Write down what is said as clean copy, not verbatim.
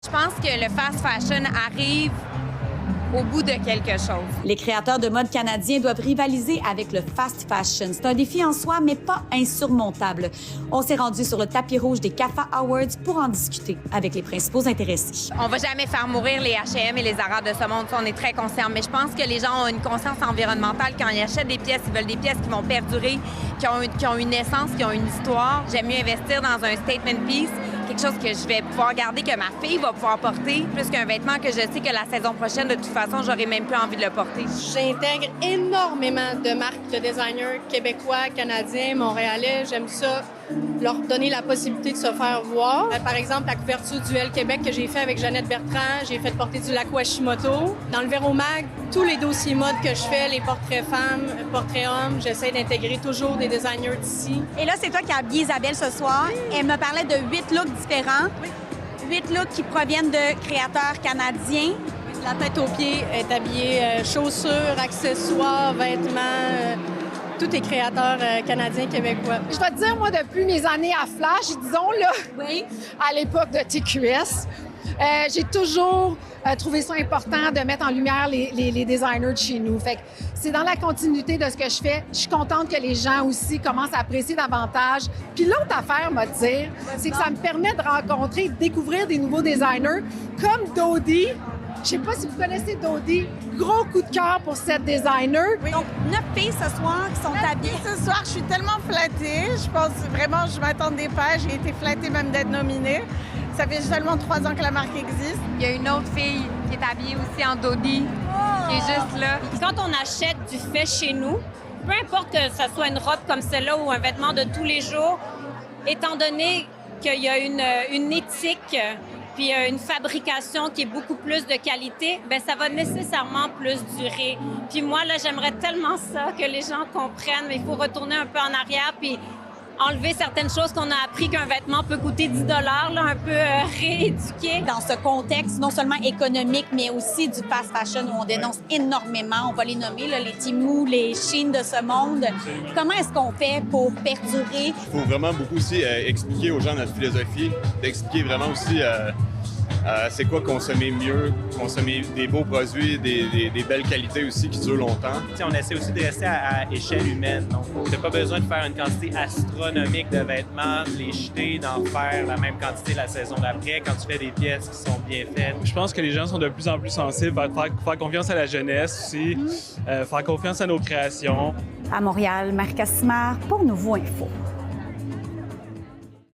Je pense que le fast fashion arrive au bout de quelque chose. Les créateurs de mode canadiens doivent rivaliser avec le fast fashion. C'est un défi en soi, mais pas insurmontable. On s'est rendu sur le tapis rouge des CAFA Awards pour en discuter avec les principaux intéressés. On va jamais faire mourir les H&M et les Zara de ce monde, ça, on est très conscients. Mais je pense que les gens ont une conscience environnementale. Quand ils achètent des pièces, ils veulent des pièces qui vont perdurer, qui ont une essence, qui ont une histoire. J'aime mieux investir dans un statement piece, quelque chose que je vais pouvoir garder, que ma fille va pouvoir porter, plus qu'un vêtement que je sais que la saison prochaine, de toute façon, j'aurai même plus envie de le porter. J'intègre énormément de marques de designers québécois, canadiens, montréalais. J'aime ça, leur donner la possibilité de se faire voir. Par exemple, la couverture du L Québec que j'ai fait avec Jeannette Bertrand, j'ai fait porter du lac Washimoto. Dans le Véromag, tous les dossiers mode que je fais, les portraits femmes, portraits hommes, j'essaie d'intégrer toujours des designers d'ici. Et là, c'est toi qui as habillé Isabelle ce soir. Elle me parlait de 8 looks différents. 8 looks qui proviennent de créateurs canadiens. De la tête aux pieds, est habillée chaussures, accessoires, vêtements, tout est créateur canadien, québécois. Je vais te dire, moi, depuis mes années à Flash, disons, là, à l'époque de TQS, j'ai toujours trouvé ça important de mettre en lumière les designers de chez nous. Fait que c'est dans la continuité de ce que je fais. Je suis contente que les gens aussi commencent à apprécier davantage. Puis l'autre affaire, me dire, c'est que ça me permet de rencontrer, de découvrir des nouveaux designers comme Dodie. Je sais pas si vous connaissez Dodie. Gros coup de cœur pour cette designer. Oui. Donc, 9 filles ce soir qui sont habillées. Ce soir, je suis tellement flattée. Je pense vraiment, je m'attendais pas. J'ai été flattée même d'être nominée. Ça fait seulement 3 ans que la marque existe. Il y a une autre fille qui est habillée aussi en Dodie, qui est juste là. Quand on achète du fait chez nous, peu importe que ce soit une robe comme celle-là ou un vêtement de tous les jours, étant donné qu'il y a une éthique puis une fabrication qui est beaucoup plus de qualité, bien, ça va nécessairement plus durer. Puis moi, là, j'aimerais tellement ça, que les gens comprennent, mais il faut retourner un peu en arrière puis enlever certaines choses qu'on a appris qu'un vêtement peut coûter 10 $, là, un peu rééduquer. Dans ce contexte, non seulement économique, mais aussi du fast fashion où on dénonce énormément, on va les nommer, là, les Temu, les Shein de ce monde. Comment est-ce qu'on fait pour perdurer? Il faut vraiment beaucoup aussi expliquer aux gens notre philosophie, d'expliquer vraiment aussi c'est quoi consommer mieux, consommer des beaux produits, des belles qualités aussi qui durent longtemps. On essaie aussi de rester à échelle humaine. Donc, tu n'as pas besoin de faire une quantité astronomique de vêtements, de les jeter, d'en faire la même quantité la saison d'après quand tu fais des pièces qui sont bien faites. Je pense que les gens sont de plus en plus sensibles à faire confiance à la jeunesse aussi, faire confiance à nos créations. À Montréal, Marie Cassimard pour Nouveau Info.